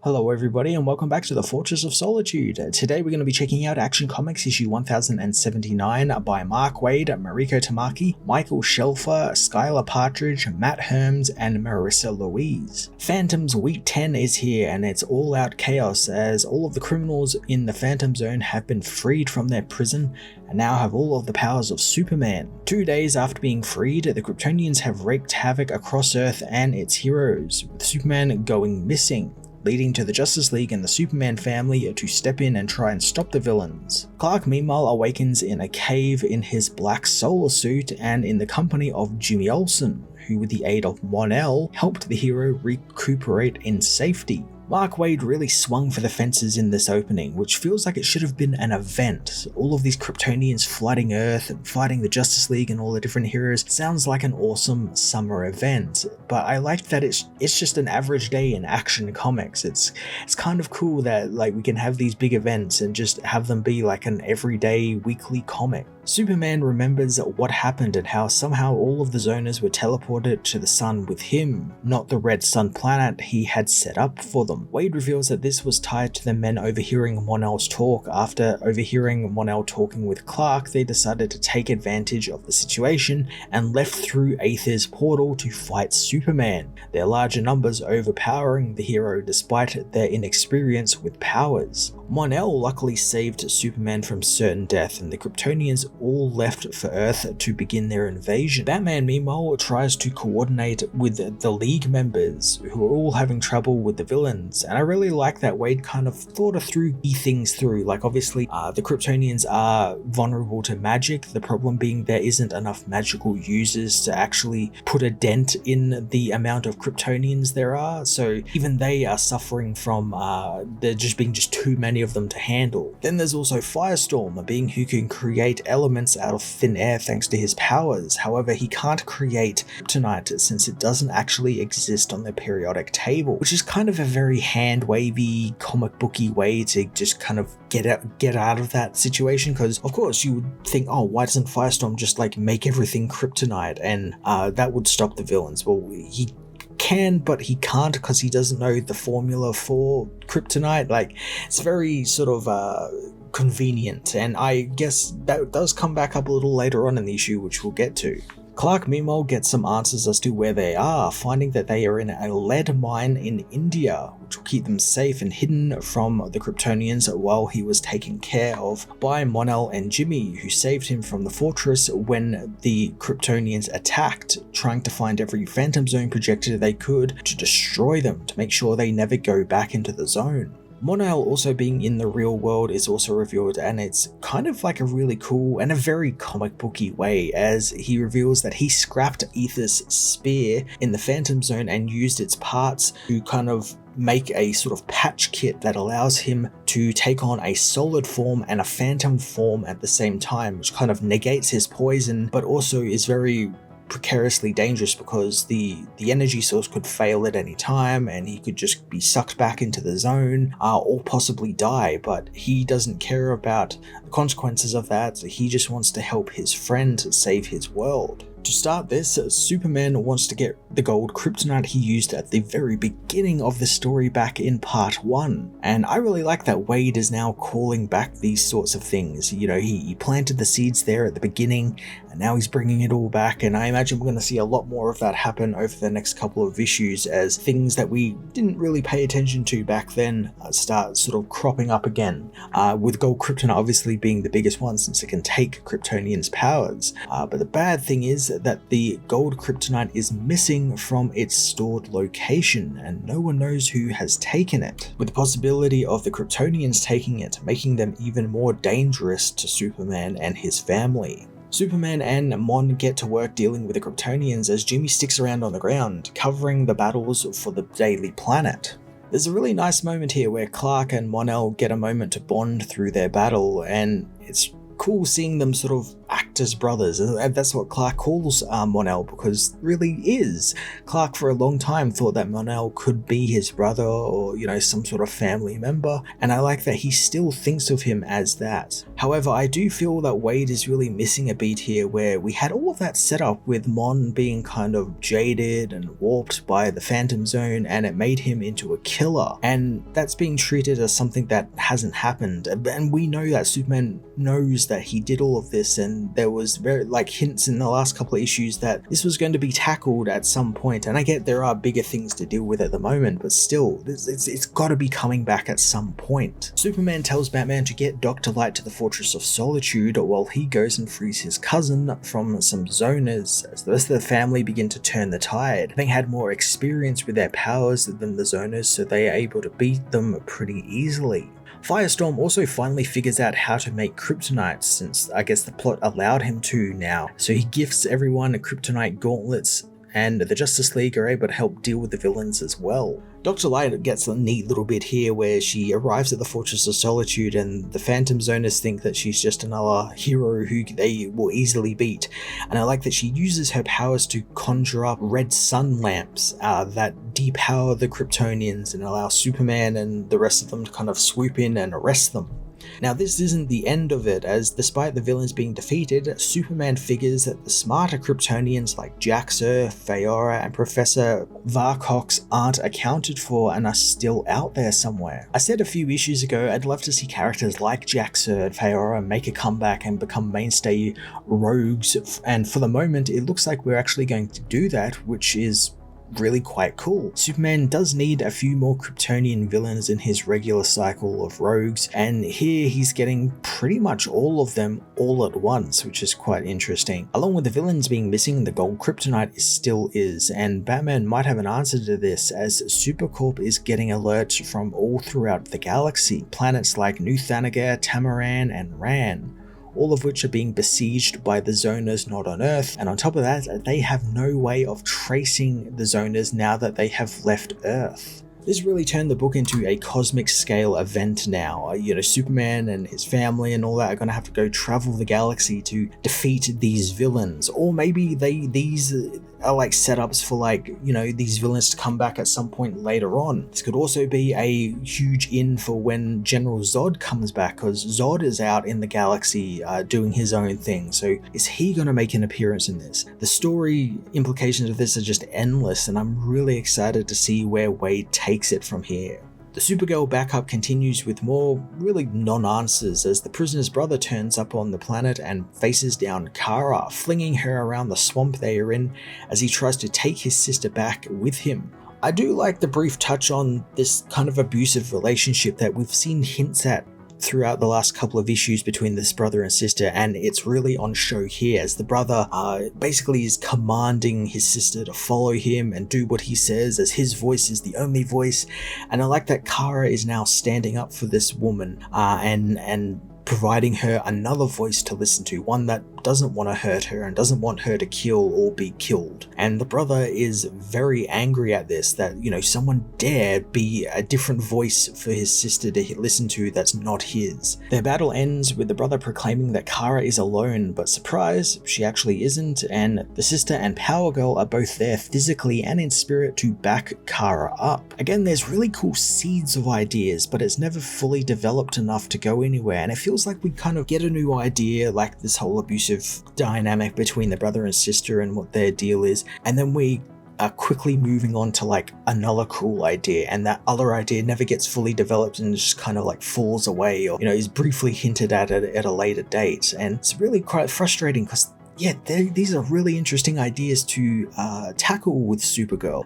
Hello everybody and welcome back to the Fortress of Solitude. Today we're going to be checking out Action Comics issue 1079 by Mark Waid, Mariko Tamaki, Michael Shelfer, Skylar Partridge, Matt Herms, and Marissa Louise. Phantom's Week 10 is here and it's all out chaos as all of the criminals in the Phantom Zone have been freed from their prison and now have all of the powers of Superman. 2 days after being freed, the Kryptonians have wreaked havoc across Earth and its heroes, with Superman going missing, leading to the Justice League and the Superman family to step in and try and stop the villains. Clark meanwhile awakens in a cave in his black solar suit and in the company of Jimmy Olsen, who with the aid of Mon-El helped the hero recuperate in safety. Mark Waid really swung for the fences in this opening, which feels like it should have been an event. All of these Kryptonians flooding Earth and fighting the Justice League and all the different heroes sounds like an awesome summer event, but I like that it's just an average day in Action Comics. It's kind of cool that we can have these big events and just have them be like an everyday weekly comic. Superman remembers what happened and how somehow all of the Zoners were teleported to the sun with him, not the red sun planet he had set up for them. Waid reveals that this was tied to the men overhearing Mon-El's talk. After overhearing Mon-El talking with Clark, they decided to take advantage of the situation and left through Aether's portal to fight Superman, their larger numbers overpowering the hero despite their inexperience with powers. Mon-El luckily saved Superman from certain death and the Kryptonians all left for Earth to begin their invasion. Batman meanwhile tries to coordinate with the League members who are all having trouble with the villains, and I really like that Waid kind of thought of things through. Like obviously the Kryptonians are vulnerable to magic, the problem being there isn't enough magical users to actually put a dent in the amount of Kryptonians there are, so even they are suffering from there just being too many of them to handle. Then there's also Firestorm, a being who can create elements out of thin air thanks to his powers. However, he can't create kryptonite since it doesn't actually exist on the periodic table, which is kind of a very hand-wavy, comic booky way to just kind of get out of that situation, because of course you would think, oh, why doesn't Firestorm just make everything kryptonite and that would stop the villains? Well, he can, but he can't because he doesn't know the formula for kryptonite. It's very sort of convenient, and I guess that does come back up a little later on in the issue, which we'll get to. Clark meanwhile gets some answers as to where they are, finding that they are in a lead mine in India, which will keep them safe and hidden from the Kryptonians while he was taken care of by Mon-El and Jimmy, who saved him from the fortress when the Kryptonians attacked, trying to find every Phantom Zone projector they could to destroy them to make sure they never go back into the zone. Mon-El also being in the real world is also revealed, and it's kind of like a really cool and a very comic booky way, as he reveals that he scrapped Aether's spear in the Phantom Zone and used its parts to kind of make a sort of patch kit that allows him to take on a solid form and a phantom form at the same time, which kind of negates his poison but also is very precariously dangerous because the energy source could fail at any time and he could just be sucked back into the zone or possibly die, but he doesn't care about the consequences of that. He just wants to help his friend save his world. To start this, Superman wants to get the gold kryptonite he used at the very beginning of the story back in part 1. And I really like that Waid is now calling back these sorts of things. You know, he planted the seeds there at the beginning and now he's bringing it all back, and I imagine we're going to see a lot more of that happen over the next couple of issues as things that we didn't really pay attention to back then start sort of cropping up again, with gold kryptonite obviously being the biggest one since it can take Kryptonians' powers. But the bad thing is that the gold kryptonite is missing from its stored location and no one knows who has taken it, with the possibility of the Kryptonians taking it, making them even more dangerous to Superman and his family. Superman and Mon get to work dealing with the Kryptonians as Jimmy sticks around on the ground, covering the battles for the Daily Planet. There's a really nice moment here where Clark and Mon-El get a moment to bond through their battle, and it's cool seeing them sort of actors' brothers, and that's what Clark calls Mon-El, because really is. Clark for a long time thought that Mon-El could be his brother, or some sort of family member, and I like that he still thinks of him as that. However, I do feel that Wade is really missing a beat here, where we had all of that set up with Mon being kind of jaded and warped by the Phantom Zone, and it made him into a killer, and that's being treated as something that hasn't happened. And we know that Superman knows that he did all of this, and there was very hints in the last couple of issues that this was going to be tackled at some point. And I get there are bigger things to deal with at the moment, but still, it's got to be coming back at some point. Superman tells Batman to get Dr. Light to the Fortress of Solitude while he goes and frees his cousin from some zoners, as the rest of the family begin to turn the tide. They had more experience with their powers than the zoners, so they are able to beat them pretty easily. Firestorm also finally figures out how to make kryptonite, since I guess the plot allowed him to now. So he gifts everyone kryptonite gauntlets, and the Justice League are able to help deal with the villains as well. Dr. Light gets a neat little bit here where she arrives at the Fortress of Solitude, and the Phantom Zoners think that she's just another hero who they will easily beat. And I like that she uses her powers to conjure up red sun lamps that depower the Kryptonians and allow Superman and the rest of them to kind of swoop in and arrest them. Now, this isn't the end of it, as despite the villains being defeated, Superman figures that the smarter Kryptonians like Jax-Ur, Faora, and Professor Varcox aren't accounted for and are still out there somewhere. I said a few issues ago I'd love to see characters like Jax-Ur and Faora make a comeback and become mainstay rogues, and for the moment it looks like we're actually going to do that, which is really quite cool. Superman does need a few more Kryptonian villains in his regular cycle of rogues, and here he's getting pretty much all of them all at once, which is quite interesting. Along with the villains being missing, the gold kryptonite still is, and Batman might have an answer to this, as Supercorp is getting alerts from all throughout the galaxy, planets like New Thanagar, Tamaran, and Ran, all of which are being besieged by the zoners not on Earth, and on top of that, they have no way of tracing the zoners now that they have left Earth. This really turned the book into a cosmic scale event now. Superman and his family and all that are going to have to go travel the galaxy to defeat these villains, or maybe these are like setups for these villains to come back at some point later on. This could also be a huge in for when General Zod comes back, because Zod is out in the galaxy doing his own thing. So is he going to make an appearance in this? The story implications of this are just endless, and I'm really excited to see where Wade takes it from here. The Supergirl backup continues with more really non-answers, as the prisoner's brother turns up on the planet and faces down Kara, flinging her around the swamp they are in as he tries to take his sister back with him. I do like the brief touch on this kind of abusive relationship that we've seen hints at throughout the last couple of issues between this brother and sister, and it's really on show here, as the brother basically is commanding his sister to follow him and do what he says, as his voice is the only voice. And I like that Kara is now standing up for this woman and providing her another voice to listen to, one that doesn't want to hurt her and doesn't want her to kill or be killed. And the brother is very angry at this, that someone dare be a different voice for his sister to listen to that's not his. Their battle ends with the brother proclaiming that Kara is alone, but surprise, she actually isn't, and the sister and Power Girl are both there physically and in spirit to back Kara up. Again, there's really cool seeds of ideas, but it's never fully developed enough to go anywhere, and it feels like we kind of get a new idea, like this whole abusive dynamic between the brother and sister and what their deal is, and then we are quickly moving on to another cool idea, and that other idea never gets fully developed and just kind of falls away, or is briefly hinted at a later date. And it's really quite frustrating, because these are really interesting ideas to tackle with Supergirl.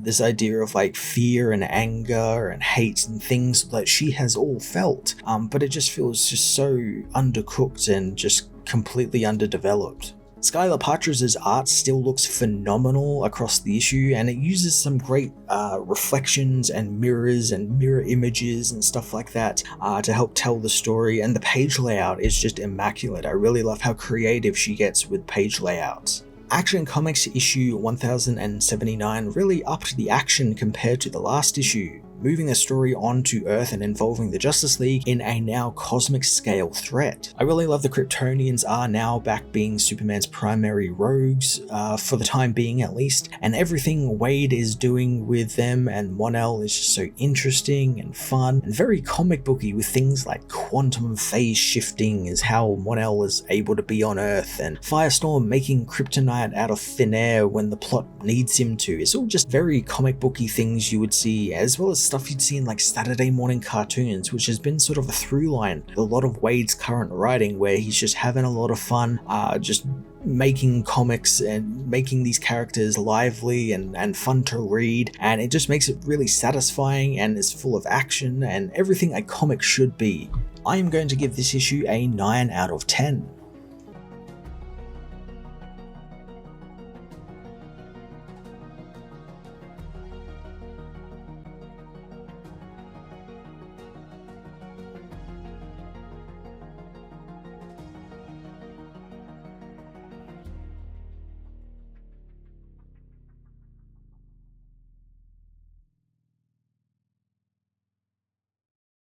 This idea of fear and anger and hate and things that she has all felt, but it just feels just so undercooked and just completely underdeveloped. Skylar Partridge's art still looks phenomenal across the issue, and it uses some great reflections and mirrors and mirror images and stuff like that to help tell the story, and the page layout is just immaculate. I really love how creative she gets with page layouts. Action Comics issue 1079 really upped the action compared to the last issue. moving the story onto Earth and involving the Justice League in a now cosmic scale threat. I really love the Kryptonians are now back being Superman's primary rogues, for the time being at least, and everything Wade is doing with them and Mon-El is just so interesting and fun and very comic booky, with things like quantum phase shifting is how Mon-El is able to be on Earth, and Firestorm making kryptonite out of thin air when the plot needs him to. It's all just very comic booky things you would see, as well as stuff you'd see in like Saturday morning cartoons, which has been sort of a through line with a lot of Wade's current writing, where he's just having a lot of fun, just making comics and making these characters lively and fun to read, and it just makes it really satisfying and is full of action and everything a comic should be. I am going to give this issue a 9 out of 10.